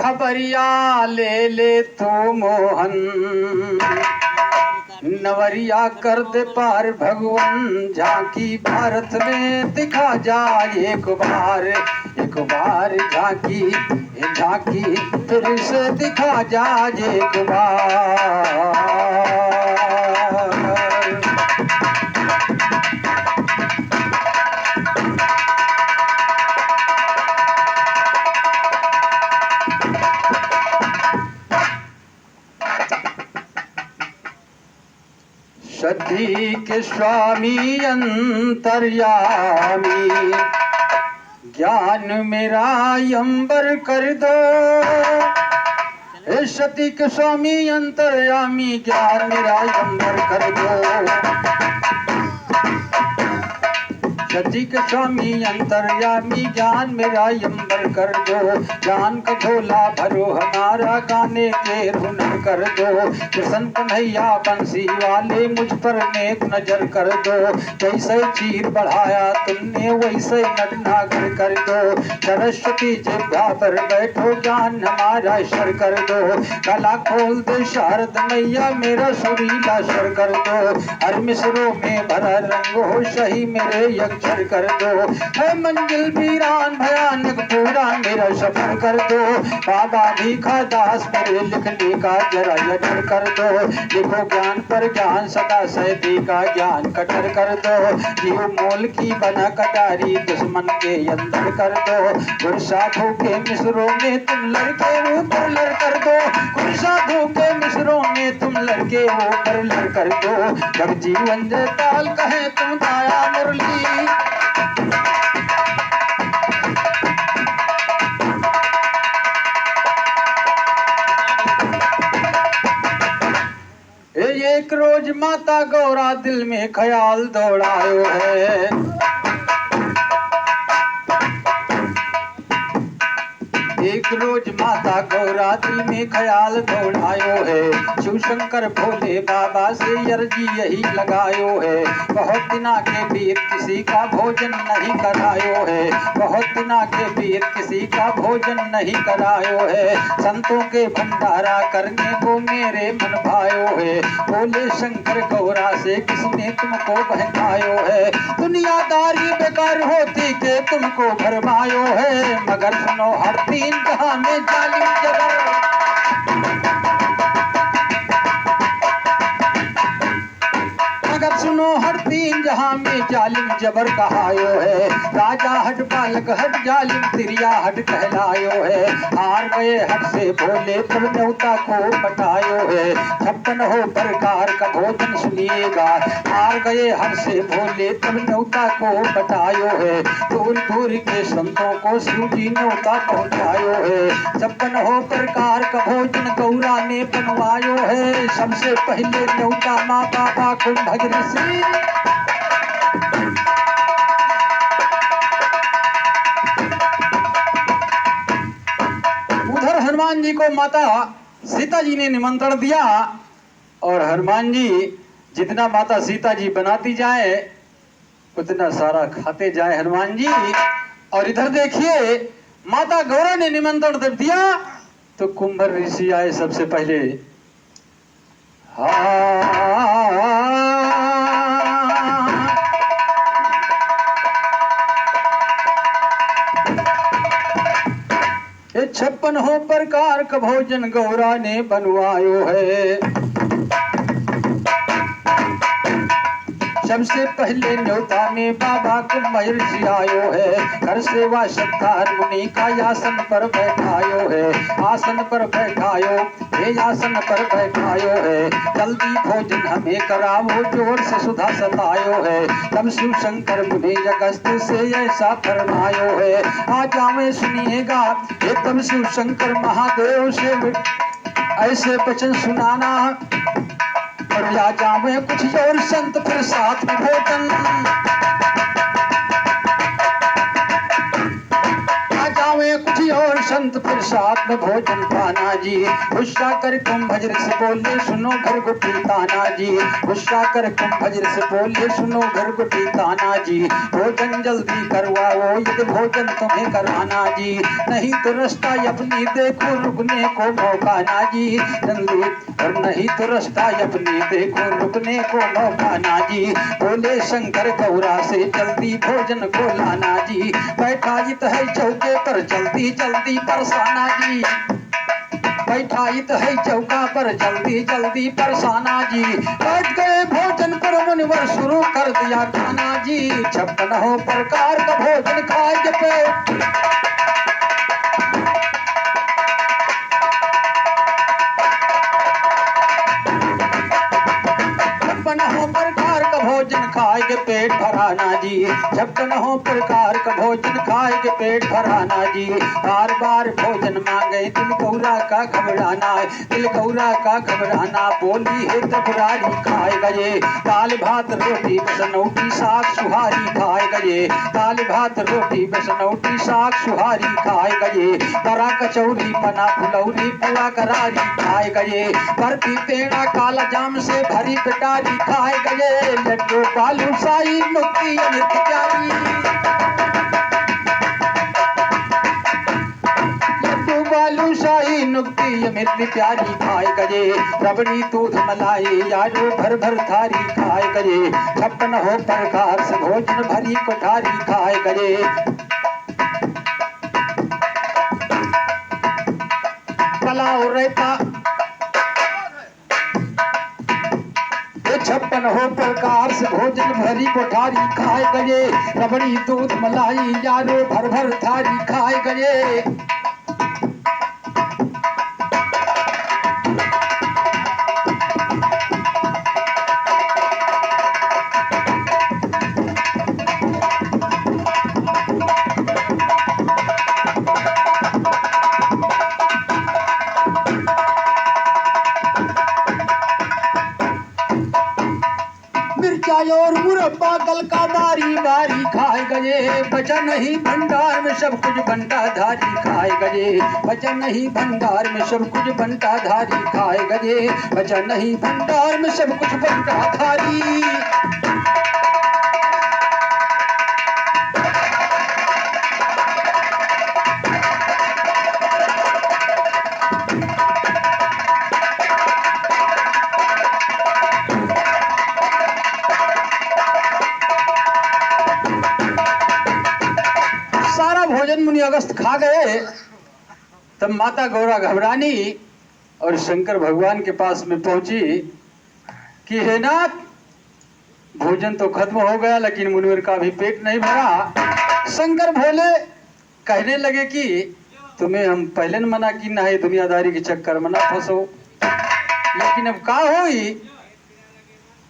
खबरिया ले ले तू मोहन, नवरिया कर दे पार भगवन, झांकी भारत में दिखा जाए एक बार झांकी झांकी फिर से दिखा जाए एक बार। सती के स्वामी अंतर्यामी, ज्ञान मेरा अंबर कर दो। हे सती के स्वामी अंतर्यामी, ज्ञान मेरा अंबर कर दो। सती के स्वामी अंतर्यामी, ज्ञान मेरा अंबर कर दो। ज्ञान का झोला भरो हमारा, गाने के हुनर कर दो। कृष्ण कन्हैया बंसी वाले, मुझ पर नेक नजर कर दो। जैसे चीर बढ़ाया तुमने, वैसे नटनागर कर दो। सरस्वती जिह्वा पर बैठो, ज्ञान हमारा स्वर कर दो। गला खोल दे शारद मैया, मेरा सुरीला स्वर कर दो। हर मिसरों में भरा रंग हो, सही मेरे यक्षर कर दो। है मंजिल वीरान भयानक, पूरा मेरा सफर कर दो। बाबा भीखा दास मेरे लिखने का जरा यत्न कर दो। लिखो ज्ञान पर ज्ञान, सदा सैती का ज्ञान कटर कर दो। जीव मोल की बना कटारी, दुश्मन के अंदर कर दो। गुरु साधु के मिसरों में तुम लड़के ऊपर लड़ कर दो। गुरु साधु के मिसरों में तुम लड़के ऊपर लड़ कर दो। जब जीवन जयपाल कहे तुम गाया मुरली, एक रोज माता गौरा दिल में ख्याल दौड़ायो है। एक रोज माता गौरा दिल में ख्याल दौड़ायो है। शिव शंकर भोले बाबा से अर्जी यही लगायो है। बहुत दिना के बीत किसी का भोजन नहीं करायो है। बहुत दिना के बीत किसी का भोजन नहीं करायो है। संतों के भंडारा करने को मेरे मन भायो है। बोले शंकर गौरा से किसने तुमको बहकायो है। दुनियादारी बेकार होती के तुमको भरमायो है। मगर सुनो हर तीन जहां में जालिम जबर, मगर सुनो हर तीन जहां में जालिम जबर कहायो है। राजा हट बालक हट, जालिम तिरिया हट कहलायो है। हार गए हट से भोले तब न्योता को बटायो है। 56 हो प्रकार का भोजन सुनिएगा। हार गए हट से भोले तब न्योता को बटायो है। दूर दूर के संतों को शिव जी न्योता पहुँचायो है। 56 हो प्रकार का भोजन गौरा ने बनवायो है। सबसे पहले न्योता माँ बाबा कुंभ ऋषि, उधर हनुमान जी को माता सीता जी ने निमंत्रण दिया। और हनुमान जी जितना माता सीता जी बनाती जाए उतना सारा खाते जाए हनुमान जी। और इधर देखिए माता गौरा ने निमंत्रण दे दिया तो कुंभर ऋषि आए सबसे पहले। ये 56 हो प्रकार का भोजन गौरा ने बनवायो है। सबसे पहले न्योता में बाबा कुंभ ऋषि आयो है। कर सेवा सत्कार मुनि का आसन पर बैठायो है। आसन पर बैठायो, ये आसन पर बैठायो है। जल्दी भोजन हमें करावो, जोर से सुधा सतायो है। तब शिव शंकर मुनि अगस्त से ऐसा फरमायो है। आज हमें सुनिएगा, ये तब शिव शंकर महादेव से ऐसे वचन सुनाना। और या जावे कुछ और संत फिर साथ में भोजन, आ जावे कुछ और संत संत फिर साथ में भोजन पाना जी। गुस्सा कर कुंभ से बोले सुनो घर गुटी ताना जी। गुस्सा कर कुंभ से बोले सुनो घर गुटी ताना जी। भोजन जल्दी करवाओ यदि भोजन तुम्हें कराना जी। नहीं तो रास्ता अपनी देखो रुकने को मौका ना जी। जल्दी और नहीं तो रास्ता अपनी देखो रुकने को मौका ना जी। बोले शंकर गौरा से जल्दी भोजन को लाना जी। बैठाई तो है चौके पर जल्दी जल्दी परसाना जी। बैठाई तो है चौका पर जल्दी जल्दी परसाना जी। बैठ गए भोजन पर मुनिवर शुरू कर दिया खाना जी। 56 प्रकार का भोजन खाए पेट। प्रकार का भोजन खाएगे पेट भराना जी। 56 प्रकार का भोजन खाएगे पेट भराना जी। बार बार भोजन मांगे दिल गौरा का घबराना है। दिल गौरा का घबराना बोली है तबरारी खाए गए। दाल भात रोटी बसनौटी साग सुहारी खाए गए। दाल भात रोटी बसनौटी साग सुहारी खाए गए। बड़ा कचौरी पना फुलौरी पुआ करारी खाए गए। बर्फी पेड़ा काला जाम से भरी पिटारी खाए गए। लड्डू बालूशाही मुक्ति अमृत प्यारी। लड्डू बालूशाही नुक्ति अमृत प्यारी खाए गए। रबड़ी दूध मलाई यारो भर भर थारी खाए गए। 56 प्रकार से भोजन भरी कोठारी खाए गए। पुलाव रहता 56 प्रकार से भोजन भरी कोठारी खाए गए। रबड़ी दूध मलाई यारो भर भर थारी खाए गए। और मुरब्बा कल का बारी बारी खाए गए। बचा नहीं भंडार में सब कुछ बंटा धारी खाए गए। बचा नहीं भंडार में सब कुछ बंटा धारी खाए गए। बचा नहीं भंडार में सब कुछ बंटा धारी। भोजन मुनि अगस्त खा गए। तब माता गौरा घबरानी और शंकर भगवान के पास में पहुंची कि हे नाथ, भोजन तो खत्म हो गया लेकिन मुनिवर का भी पेट नहीं भरा। शंकर भोले कहने लगे कि तुम्हें हम पहले न मना की ना है दुनियादारी के चक्कर में ना फंसो। लेकिन अब का हुई?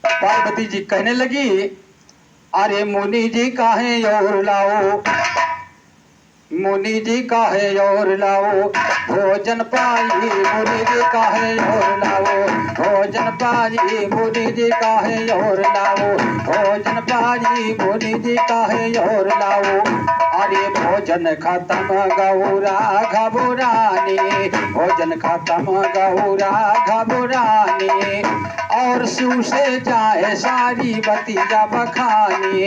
पार्वती जी कहने लगी, अरे मुनि जी काहे और लाओ, मुनि जी काहे और लाओ भोजन पाई। मुनि जी काहे और लाओ भोजन पाई। मुनि जी काहे और लाओ भोजन पाई। मुनि जी काहे और लाओ। अरे भोजन खत्म गौरा घबरानी। भोजन खत्म गौरा घबरानी। और शिव से जाए सारी बतिया बखानी।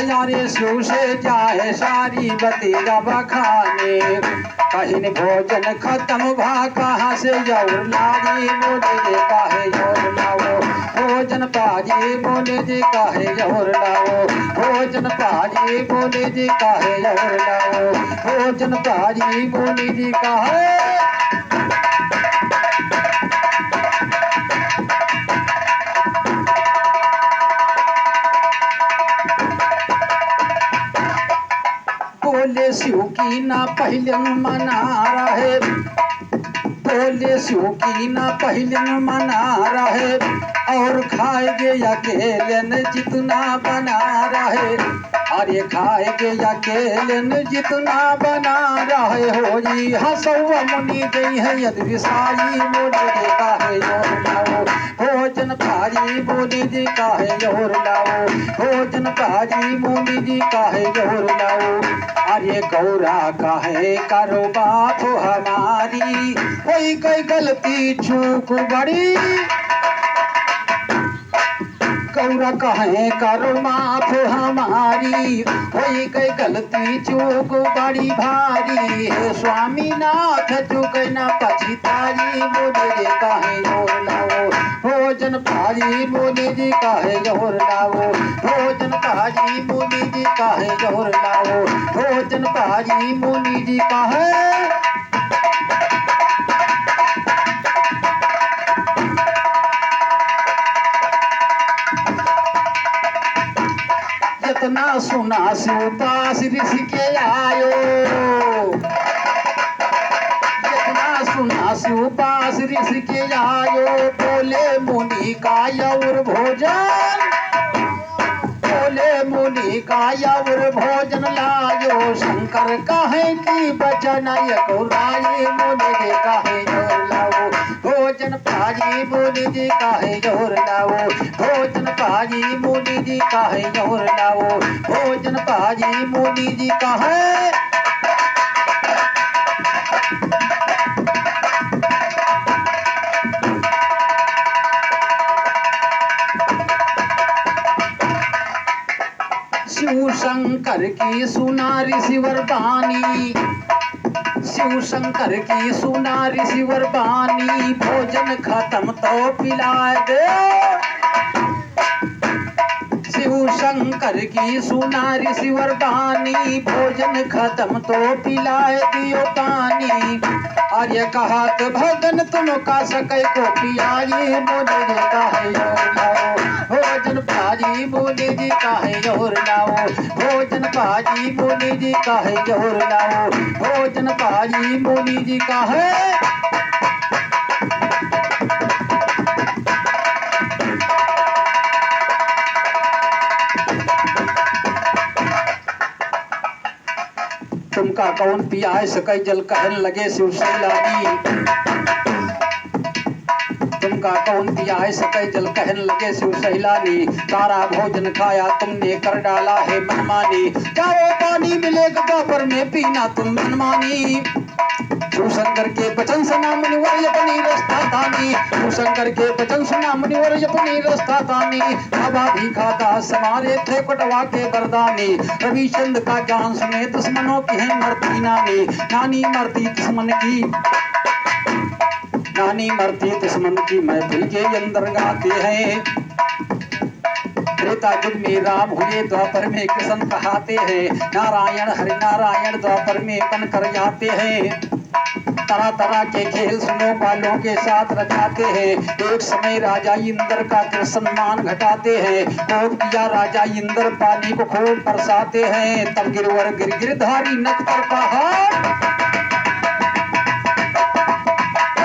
यारे शिव से जाए सारी बतिया बखाने। कहीं भोजन खत्म भा कहाँ से और लागी। मोदी जी काहे और लाओ भोजन पाजी। मोदी जी काहे और लाओ भोजन पाजी। मोदी जी काहे और लाओ भोजन पाजी। मोदी जी काहे। बोले शिव की ना पहले मना रहे। बोले शिव की ना पहले मना रहे। और खाएगे अकेले न जितना बना रहे। अरे खाएगे अकेले न जितना बना रहे। हो जी हसौआ मुनि गई है यदि मोदी जी काहे और लाओ भोजन भाजी। मोदी जी काहे और लाओ भोजन भाजी। मोदी जी काहे और लाओ। अरे अरे गौरा काहे करो बाप हमारी, कोई कोई गलती चूक बड़ी, गौरा कहे करो माफ हमारी, कोई कोई गलती चूक बड़ी भारी, हे स्वामी नाथ चूक न पछताई, मुनि जी कहे जोर लाओ भोजन भाजी, मुनि जी कहे जोर लाओ भोजन भाजी, मुनि जी कहे जोर लाओ भोजन भाजी, मुनि जी कहे। जितना सुना सुपास ऋषि के आयो, जितना सुना सुपास ऋषि के आयो, बोले मुनि का और भोजन, बोले मुनि का और भोजन लायो, शंकर कहे की बचन यकुराई, मुनि जी कहे जोर लाओ भोजन भाजी, मुनि जी कहे जोर लाओ भोजन भाजी, मुनि जी कहे जोर लाओ भोजन भाजी, मुनि जी कहे। शिव शंकर की सुना ऋषिवर बानी, शिव शंकर की सुना ऋषिवर बानी, भोजन खत्म तो पिला दे, शिव शंकर की सुना ऋषिवर बानी, भोजन खत्म तो पिलाए दियो पानी, आर्य कहा तो भगन तुम का सके को पियाई, मुनि जी कहे जोर लाओ भोजन भाजी, मुनि जी कहे जोर लाओ भोजन भाजी, मुनि जी कहे जोर लाओ भोजन भाजी, मुनि जी कहे। तुमका कौन पिया है सकै जल कहन लगे शिव शैलानी, तुमका कौन पिया है सकै जल कहन लगे शिव शैलानी, सारा भोजन खाया तुमने कर डाला है मनमानी, जाओ पानी मिलेगा द्वापर में पीना तुम मनमानी, शिव शंकर के वचन सुना मुनिवर अपनी रास्ता तानी, शिव शंकर के वचन सुना मुनिवर अपनी रास्ता तानी, बाबा भी खाता समारे थे कटवा के बरदानी, रविचंद का ज्ञान सुने दुश्मनों की है मरती नानी, नानी मरती दुश्मन की, नानी मरती दुश्मन की महफिल के अंदर गाते हैं, त्रेता युग में राम हुए द्वापर में कृष्ण कहाते हैं, नारायण हरि नारायण द्वापर में बन कर जाते हैं, तरह तरह के खेल सुनो वालों के साथ रचाते हैं, एक समय राजा इंद्र का सम्मान घटाते हैं, कोप किया राजा इंद्र पानी को खूब बरसाते हैं, तब गिरवर गिरगिरधारी नख पर पहाड़,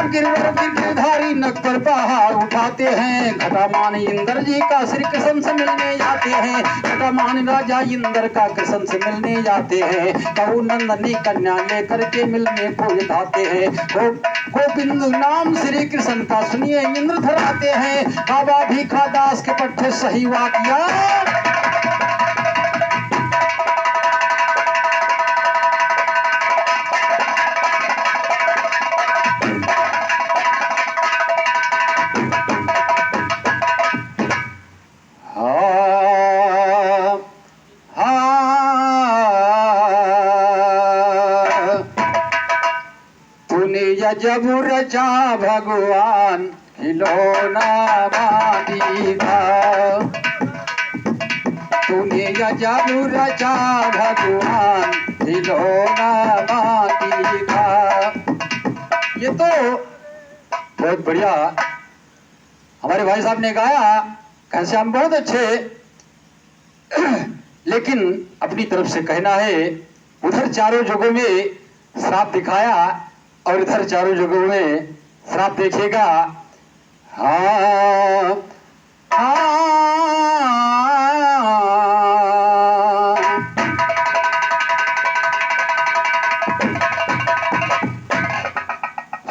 गिरवर गिरधारी नख पर पहाड़ उठाते हैं, घटामान इंद्र जी का श्री कृष्ण से मिलने जाते हैं, घटामान राजा इंद्र का कृष्ण से मिलने जाते हैं, कहू नंदनी कन्या लेकर के मिलने को जाते हैं, गोविंद नाम श्री कृष्ण का सुनिए इंद्र धराते हैं, बाबा भीखा दास के पट्टे सही वाकिया। जब रचा भगवान खिलौना बांधी था, तूने जब रचा भगवान खिलौना बांधी था। ये तो बहुत बढ़िया हमारे भाई साहब ने गाया, घनश्याम बहुत अच्छे, लेकिन अपनी तरफ से कहना है, उधर चारों जगहों में श्राप दिखाया और इधर चारों जगहों में श्राप देखेगा। हाँ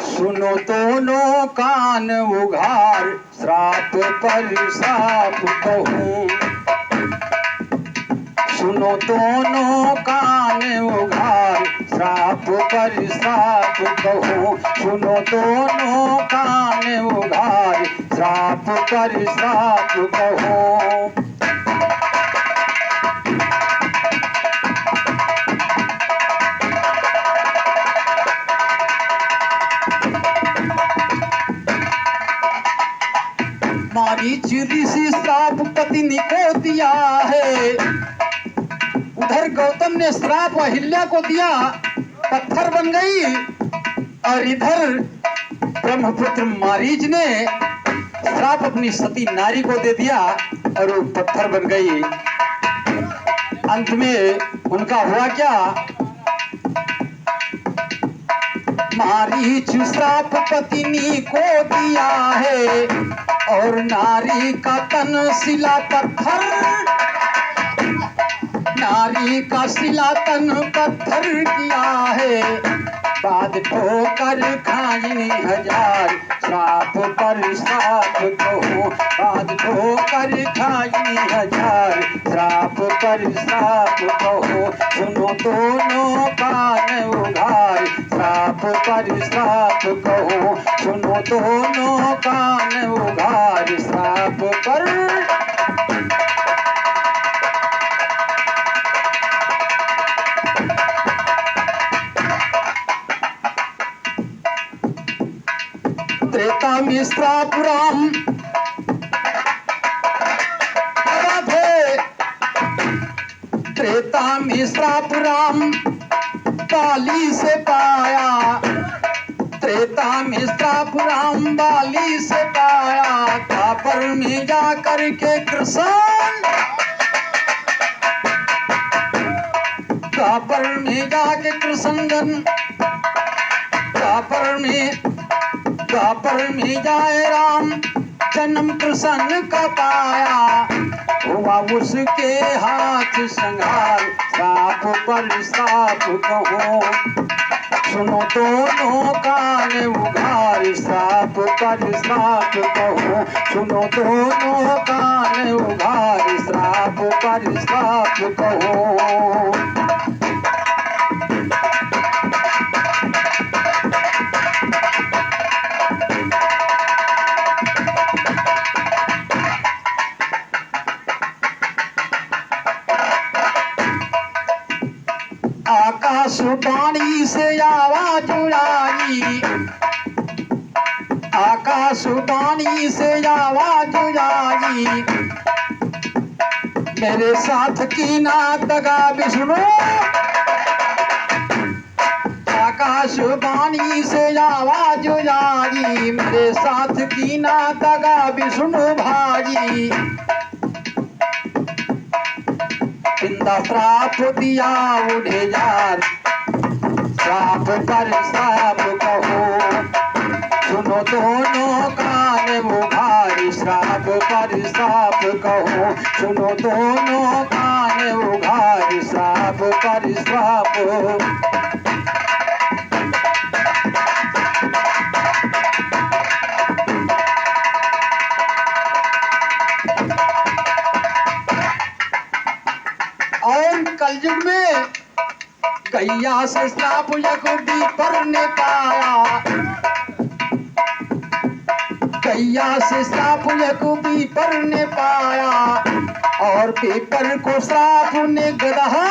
सुनो दोनों कान उघार, श्राप पर श्राप कहूं, सुनो दोनों कान उघार, पर श्राप कहूँ, सुनो दोनों कान उघार, श्राप पर श्राप कहूँ। मारीच ऋषि श्राप पत्नी को दिया है, उधर गौतम ने श्राप अहिल्या को दिया, पत्थर बन गई, और इधर ब्रह्मपुत्र मारीच ने श्राप अपनी सती नारी को दे दिया और वो पत्थर बन गई। अंत में उनका हुआ क्या? मारीच श्राप पत्नी को दिया है और नारी का तन शिला पत्थर, नारी का शिला तन पत्थर किया है, बाद ठोकर खाई हजार, श्राप पर श्राप कहूँ, बाद ठोकर खाई हजार, श्राप पर श्राप कहूँ, सुनो दोनों कान उघार, श्राप पर श्राप कहूँ, सुनो दोनों कान उघार, श्राप पर। त्रेता में श्राप राम राधे, त्रेता में श्राप राम बाली से पाया, त्रेता में श्राप राम बाली से पाया, द्वापर में जा करके कृष्ण, द्वापर में जाके कृष्ण, द्वापर में जाए राम, जन्म कृष्ण का पाया, हुआ उसके हाथ संहार, श्राप पर श्राप कहूँ, सुनो दोनों कान उघार, श्राप पर श्राप कहूँ, सुनो दोनों कान उघार, श्राप पर श्राप कहूँ। आकाशवाणी से आवाज आई, आकाशवाणी से आवाज आई, मेरे साथ की ना दगा विष्णु, आकाशवाणी से आवाज आई, मेरे साथ की ना दगा विष्णु भाई, इंदा श्राप दिया उन्हें यार, श्राप पर श्राप कहूँ, सुनो दोनों कान उघार, श्राप पर श्राप कहूँ, सुनो दोनों कान उघार, श्राप पर श्राप। और कलयुग में गैया से श्राप यकूबी पर ने पाया, गैया से श्राप यकूबी पर ने पाया, और पीपर को श्राप ने गदहा,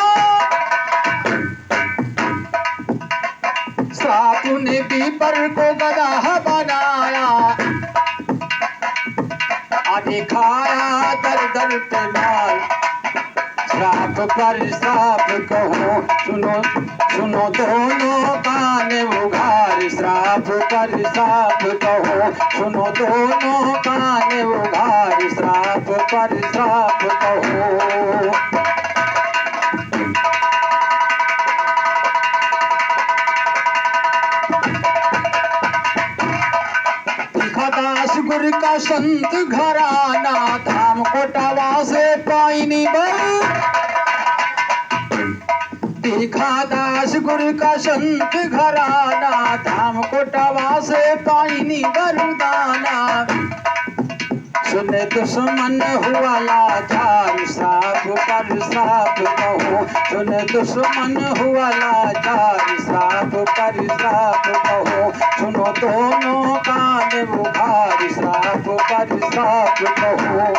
श्राप ने पीपर को गदहा बनाया, आने खाया दर दर पे मार, श्राप पर श्राप कहूँ, सुनो दोनों कान उघार, श्राप पर श्राप कहूँ, सुनो दोनों कान उघार, श्राप पर श्राप कहूँ। दास गुरु का संत घराना, धाम कोटावा से पाइनी बल, दास गुरु का संत घराना, धाम कोटावा से पाइनी वरदाना, सुने दुश्मन हुआ लाचार, श्राप पर श्राप कहूँ, सुने दुश्मन हुआ लाचार, श्राप पर पर श्राप कहो, सुनो दोनों कान उघार श्राप पर श्राप कहो।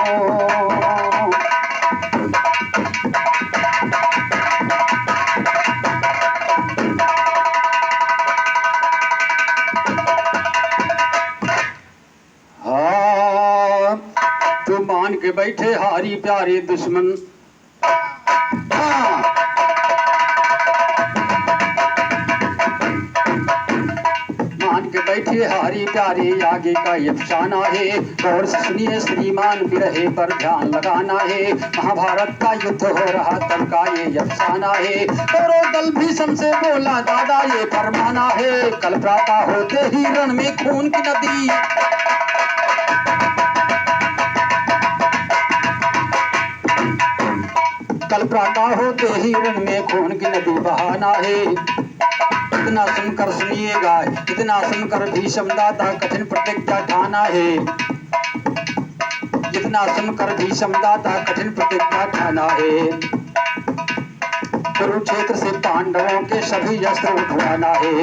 तो मान के बैठे हारी प्यारे दुश्मन, हाँ मान के बैठे हारी प्यारे आगे का अफसाना है। गौर से सुनिए श्रीमान बिरहे पर ध्यान लगाना है। महाभारत का युद्ध हो रहा तब का ये अफसाना है। कौरव दल भीषम से बोला दादा ये फरमाना है। कल प्रातः होते ही रण में खून की नदी, कल प्रातः होते ही रण में खून की नदी बहाना है। इतना सुनकर सुनिएगा, इतना सुनकर भीष्म दादा कठिन प्रतिज्ञा ठाना है। इतना सुनकर भीष्म दादा कठिन प्रतिज्ञा ठाना है। कुरुक्षेत्र से पांडवों के सभी अस्त्र उठवाना है।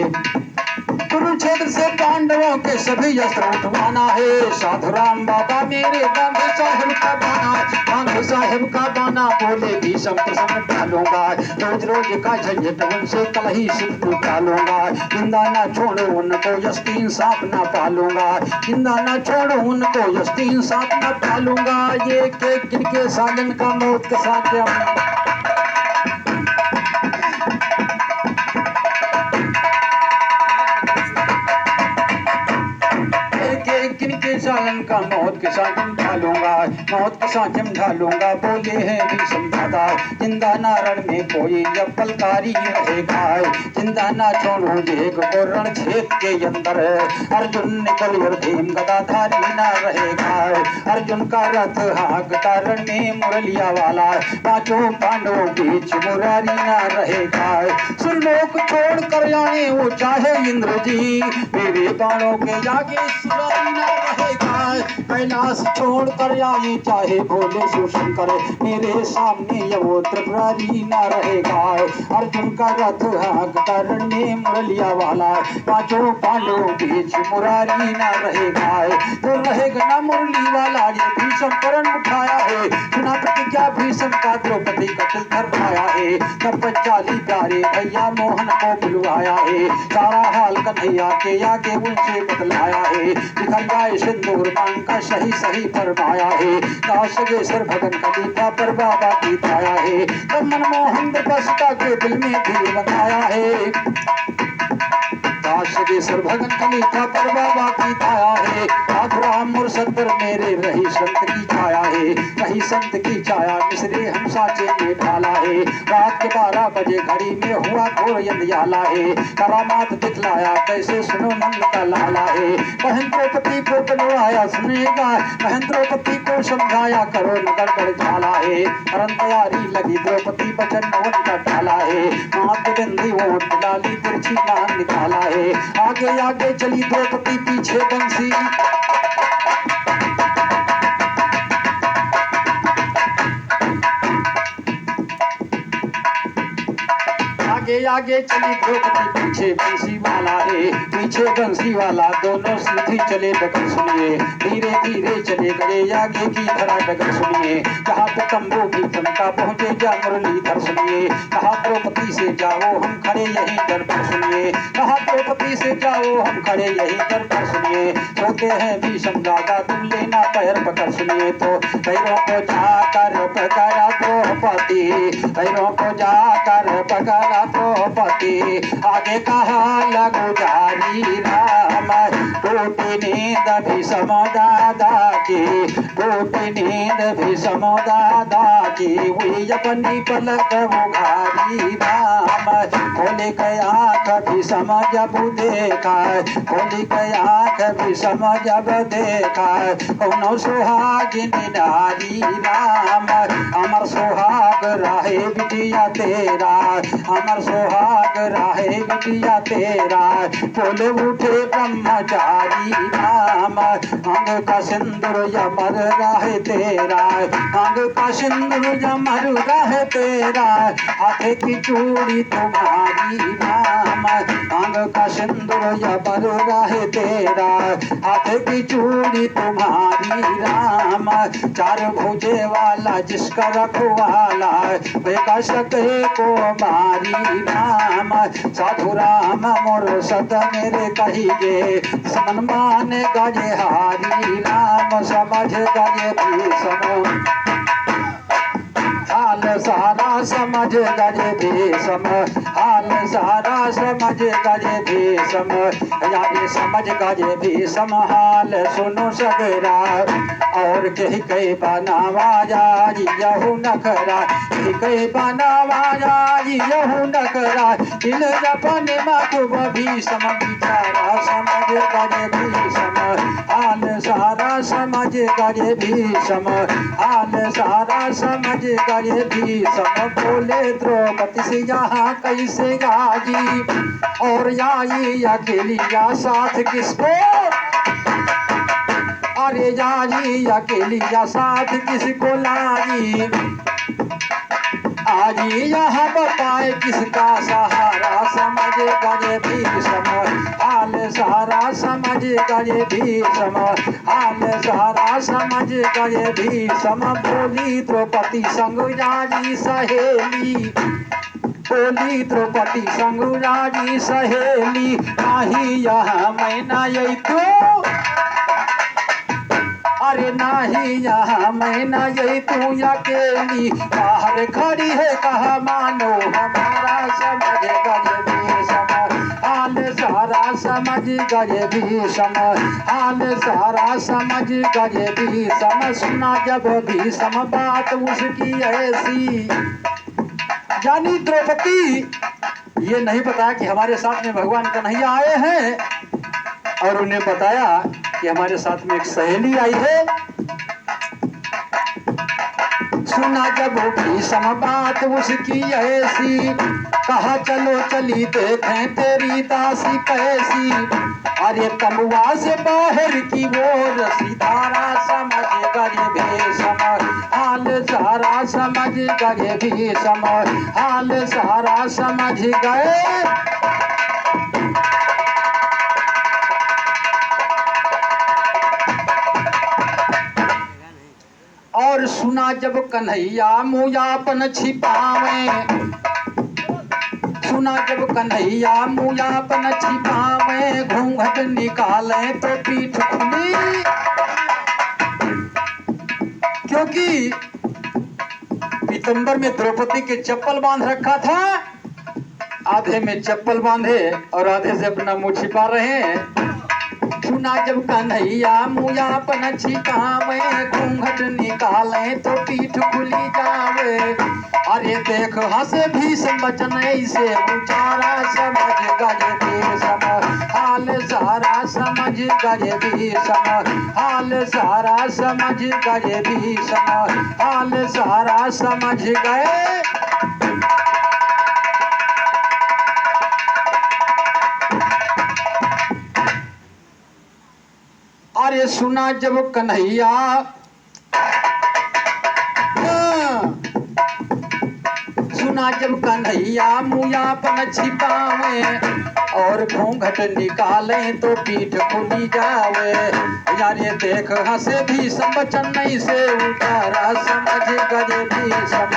कुरुक्षेत्र से पांडवों के सभी अस्त्र उठवाना है। साधुराम बाबा मेरे गांधी साहेब का बाना, गांधी साहेब का बाना बोले भीष्म प्रसंग डालूंगा। रोज रोज का झंझट उनसे कल ही सिर्फ निकालूंगा। जिंदा ना छोड़ो उनको यस्तीन सांप ना पालूंगा। जिंदा ना छोड़ो उनको यस्तीन सांप ना पालूंगा। ये के किनके सालन का मौत के साथ किनके सालन का मौत के साथ ढालूंगा, मौत के साथ ढालूंगा। बोले हैं भीष्म दादा जिंदा ना रण में कोई जब पलकारी रहेगा। जिंदा ना छोड़ो देख को रण छेद के अंदर, अर्जुन निकल और भीम गदाधारी ना रहेगा। अर्जुन का रथ हाकता रण में मुरलिया वाला, पांचों पांडवों बीच मुरारी ना रहेगा। सुरलोक छोड़ कर आए वो चाहे इंद्र जी, मेरे बाणों के आगे सुरारी ना रहेगा। कैलाश छोड़ कर आए चाहे भोले शिवशंकर, मेरे सामने ये वो त्रिपुरारी ना रहेगा। अर्जुन का रथ हाकता रण में मुरलिया वाला, पांचों पांडवों बीच मुरारी ना रहेगा। तो रहेगा ना मुरली वाला ये भीष्म प्रण उठाया है। बिना प्रतिज्ञा भीष्म का द्रौपदी का दिल धरवाया है। तब पंचाली प्यारे भैया मोहन को बुलवाया है। सारा हाल कन्हैया के आगे उनसे बतलाया है। लिखल जाए सिंदूर मांग का सही सही फरमाया है। दासगेश्वर भगन कलीफा पर बाबा की छाया है। तब मनमोहन बसता के दिल में भी लगाया है। दासगेश्वर भगन कलीफा पर बाबा की छाया है। आखराम मुर्शद पर मेरे रही संत की छाया है। रही संत की छाया मिसरे हम साचे में ढाला है। रात के 12 बजे घड़ी में हुआ घोर यंध्याला है। करामात दिखलाया कैसे सुनो नंद का लाला है। बहन द्रौपदी को बुलवाया सुनेगा, बहन द्रौपदी को समझाया करो न गड़बड़ झाला है। परम तैयारी लगी द्रौपदी बचन नवन का डाला है। मात बिंदी वोट डाली तिरछी नाम निकाला है। आगे आगे चली द्रौपदी पीछे बंसी, आगे आगे चली द्रौपदी पीछे बंसी वाला है। पीछे बंसी वाला दोनों सीधी चले डगर सुनिए। धीरे धीरे चले गए आगे की धरा डगर सुनिए। जहाँ पे तंबू भी चमका पहुँचे जा मुरलीधर सुनिए। कहा द्रौपदी से जाओ हम खड़े यही डर पर सुनिए। कहा द्रौपदी से जाओ हम खड़े यही डर पर सुनिए। सोते हैं भीष्म दादा तुम लेना पैर पकड़ सुनिए। तो पैरों को जाकर पकड़ा द्रौपदी, पैरों को जाकर पकड़ा द्रौपदी। आगे कहा लगो जारी राम, टूटी नींद भीष्म दादा की, टूटी नींद भीष्म दादा की। हुई अपनी पलक उघारी राम, खोले गया कभी समझ जब देखा, खोली गया कभी समझ जब देखा। कौनो सुहागिन नारी राम, अमर सुहाग रहे बिटिया तेरा, अमर सुहाग रहे बिटिया तेरा। बोले उठे ब्रह्मचारी राम, अंग का सिंदूर यमर रहे तेरा, अंग का सिंदूर यमर रहे तेरा। हाथे की चूड़ी तुम्हारी राम, अंग का चूड़ी तुम्हारी राम, चार भुजे वाला जिसका रखवाला वे का सके को मारी राम। साधु राम मोर सत मेरे कहिए समन माने गजे हारी राम, समझ गजे भीषम हाल सारा समझ गजे भीषम, हाल सारा समझ गजे भीषम, यानी समझ गजे भीषम हाल सुनो सगरा। और कही कही बनावा जाई यहू नखरा, कही कही बनावा जाई यहू नखरा, इन जपन मधुब भीषम बिचारा समझ गजे भीषम, हाल सारा समझ गजे भीषम, हाल सारा समझ गजे भीषम। बोले द्रौपदी से यहाँ कैसे गाजी, और आई अकेलिया साथ किसको, अरे जाई अकेलिया साथ किसको लाई, आज यहाँ बताए किसका सहारा समझ गजे भीषम, हाल सारा समझ गजे भीषम, हाल सारा समझ गजे भीषम। बोली द्रौपदी संग जाजी सहेली, बोली द्रौपदी संग जाजी सहेली, नाही यहाँ मैं ना यही तो, अरे नाही यहाँ मैं ना यही तू अकेली, बाहर खड़ी है कहा मानो हमारा समझ गजे भीषम, हाल सारा समझ गजे भीषम, हाल सारा समझ गजे भीषम। सुना जब भीषम बात उसकी ऐसी, यानी द्रौपदी ये नहीं बताया कि हमारे साथ में भगवान कन्हैया आए हैं, और उन्हें बताया कि हमारे साथ में एक सहेली आई है। सुना जब भीषम बात उसकी ऐसी, कहा चलो चली देखें तेरी दासी कैसी, अरे तमुआ से बाहर की ओर सितारा समझ गजे भीषम, हाल सारा समझ गजे भीषम, हाल सारा समझ गए। और सुना जब कन्हैया मुयापन छिपावे, सुना जब कन्हैया मुयापन छिपावे, घूंघट निकाले तो पीठ खुली, क्योंकि पीतंबर में द्रौपदी के चप्पल बांध रखा था, आधे में चप्पल बांधे और आधे से अपना मुंह छिपा रहे हैं। सुना जब कन्हैया मुयापन छिपावे, घूंघट निकाले तो पीठ खुली जावे, अरे देख हंसे भीषम बचन ऐसे उचारा समझ गजे भीषम, हाल सारा समझ गजे भीषम, हाल सारा समझ गजे भीषम, हाल सारा समझ गए। अरे सुना जब कन्हैया, सुना जब कन्हैया मुयापन छिपावे, और घूंघट निकाले तो पीठ खुली जावे, यारे देख हंसे भीषम बचन नहीं से उतारा समझ गजे भीषम,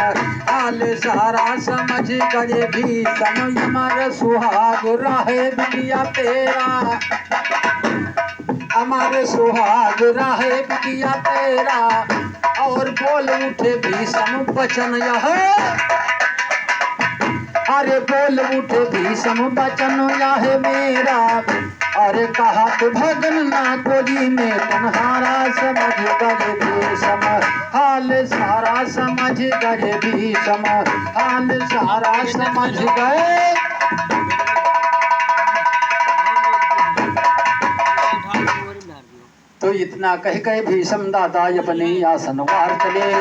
हाल सारा समझ गजे भीषम। हमारे सुहाग रहे बिटिया तेरा, हमारे सुहाग रहे बिटिया तेरा, और बोल उठे भीषम बचन यह, अरे बोल उठे भीषम बचन यह मेरा, अरे कहा तो भगन ना कोली में तुम्हारा समझ गजे भीषम, हाल सारा समझ गजे भीषम, हाल सारा समझ गए। तो इतना कह कहे भीषम दादा अपने आसन वार चले,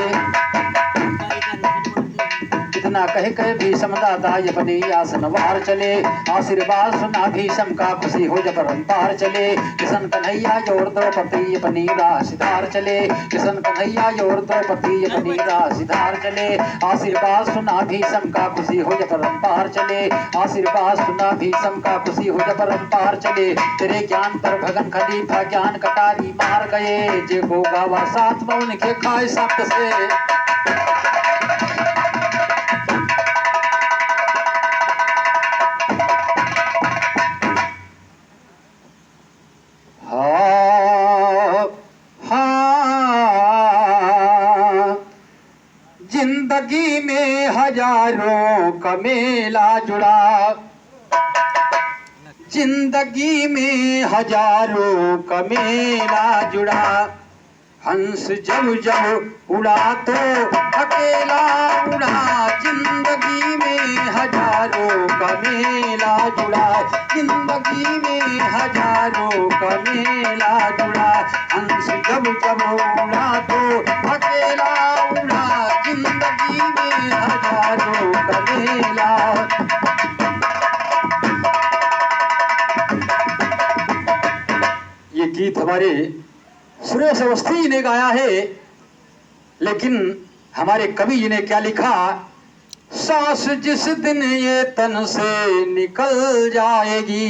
इतना कह कह भीषम दादा अपनी आसन वार चले। आशीर्वाद सुना भीषम का खुशी हो जब रंपार चले। किशन कन्हैया जोर द्रौपदी अपनी राह सिधार चले। किशन कन्हैया जोर द्रौपदी अपनी राह सिधार चले। आशीर्वाद सुना भीषम का खुशी हो जब रंपार चले। आशीर्वाद सुना भीषम का खुशी हो जब रंपार चले। तेरे ज्ञान पर भगन खलीफा ज्ञान कटारी मार गए। जे को गावा साथ में उनके खाए सप्त से। जिंदगी में हजारों का मेला जुड़ा। जिंदगी में हजारों का मेला जुड़ा। हंस जब जब उड़ा तो अकेला उड़ा। जिंदगी में हजारों का मेला जुड़ा। जिंदगी में हजारों का मेला जुड़ा। हंस जब जब उड़ा तो अकेला उड़ा। जिंदगी में हजारों का मेला। ये गीत हमारे सुरेश अवस्थी जी ने गाया है, लेकिन हमारे कवि जी ने क्या लिखा? सांस जिस दिन ये तन से निकल जाएगी।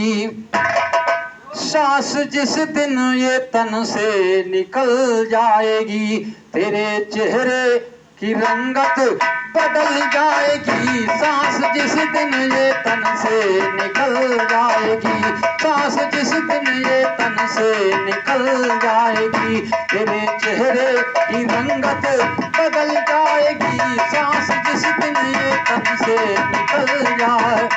सांस जिस दिन ये तन से निकल जाएगी। तेरे चेहरे की रंगत बदल जाएगी। सांस जिस दिन ये तन से निकल जाएगी। सांस जिस दिन ये तन से निकल जाएगी। तेरे चेहरे की रंगत बदल जाएगी। सांस जिस दिन ये तन से निकल जाए।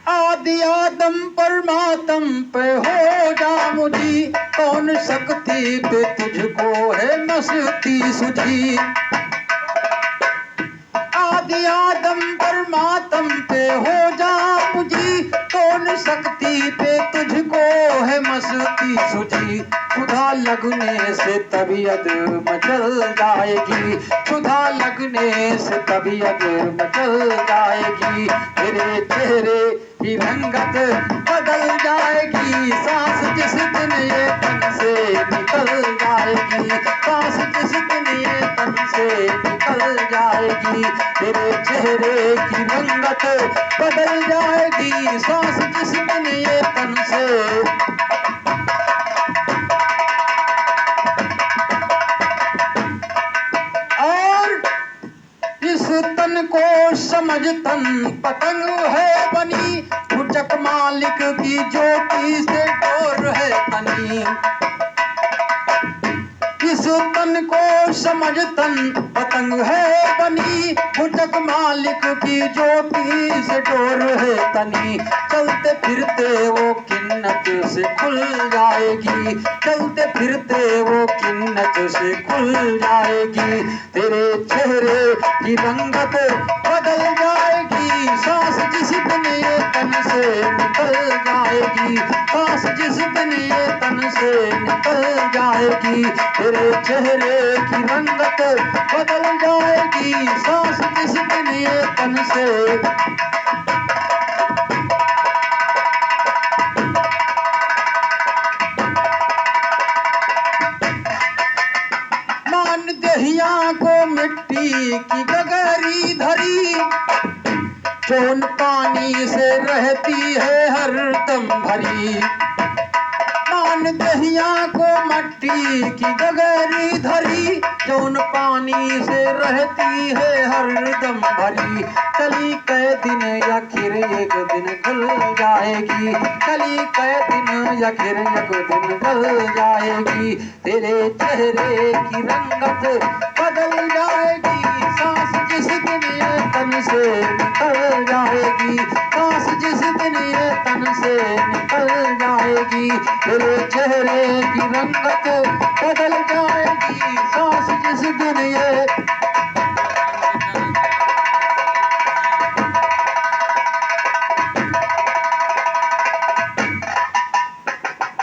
आदि आदम परमात्म पे हो जा मुझी। कौन शक्ति पे तुझको है मस्ती सुझी। आदि आदम परमात्म पे हो जा मुझी। कौन शक्ति पे तुझको है मस्ती सुझी। सुधा लगने से तबीयत मचल जाएगी। सुधा लगने से तबीयत मचल जाएगी। तेरे चेहरे की रंगत बदल जाएगी। सांस जिस दिन ये तन से निकल जाएगी। सांस जिस दिन ये तन से निकल जाएगी। तेरे चेहरे की रंगत बदल जाएगी। सांस जिस दिन ये तन से। और इस तन को समझ तन पतंग है बनी। फुचक मालिक की ज्योति से डोर है तनी। इस तन को समझ तन पतंग है बनी। फुचक मालिक की ज्योति से डोर है तनी। चलते फिरते वो किन्नत से खुल जाएगी। चलते फिरते वो किन्नत से खुल जाएगी। तेरे चेहरे की रंगत बदल जाएगी। सांस जिस दिन ये तन से निकल जाएगी। सांस जिस दिन ये तन से निकल जाएगी। तेरे चेहरे की रंगत बदल जाएगी। सांस जिस दिन ये तन से। मान दहिया को मिट्टी की गगरी धरी। चोन पानी से रहती है हरदम भरी। मान दहिया को मट्टी की गगरी धरी। चोन पानी से रहती है हरदम भरी। कली कै दिन आखिर एक दिन खुल जाएगी। कली कै दिन आखिर एक दिन खुल जाएगी। तेरे चेहरे की रंगत बदल जाएगी। सांस जिस दिन ये तन से निकल जाएगी। सांस जिस दिन ये तन से निकल जाएगी। तेरे चेहरे की रंगत बदल जाएगी। सांस जिस दिन ये।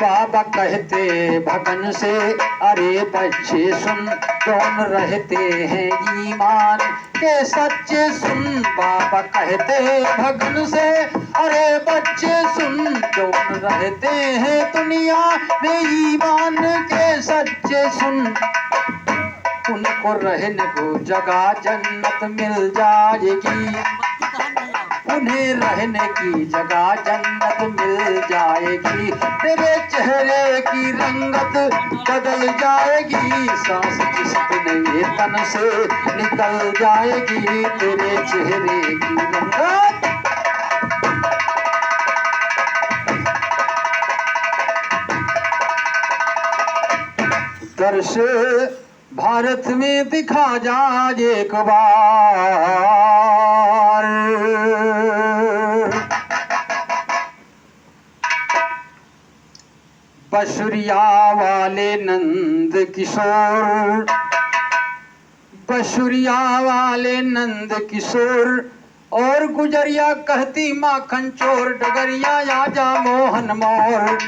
पाप बाबा कहते भगन से, अरे बच्चे सुन कौन रहते हैं ईमान के सच्चे सुन। बाबा कहते भगन से, अरे बच्चे सुन कौन रहते हैं दुनिया में ईमान के सच्चे सुन। उनको रहने को जगह जन्नत मिल जाएगी, उन्हें रहने की जगह जन्नत मिल जाएगी। तेरे चेहरे की रंगत बदल जाएगी, सांस जिसमें ये तन से निकल जाएगी। तेरे चेहरे की रंगत दर्श भारत में दिखा जा एक बार। बसुरिया वाले नंद किशोर, बसुरिया वाले नंद किशोर और गुजरिया कहती माखन चोर। डगरिया आजा मोहन मोर,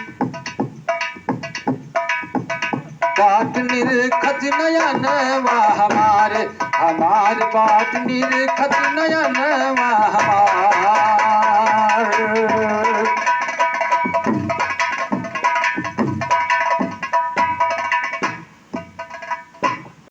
बात निरखत नयन वाह हमारे, हमारे बात निरखत नयन वाह हमारे।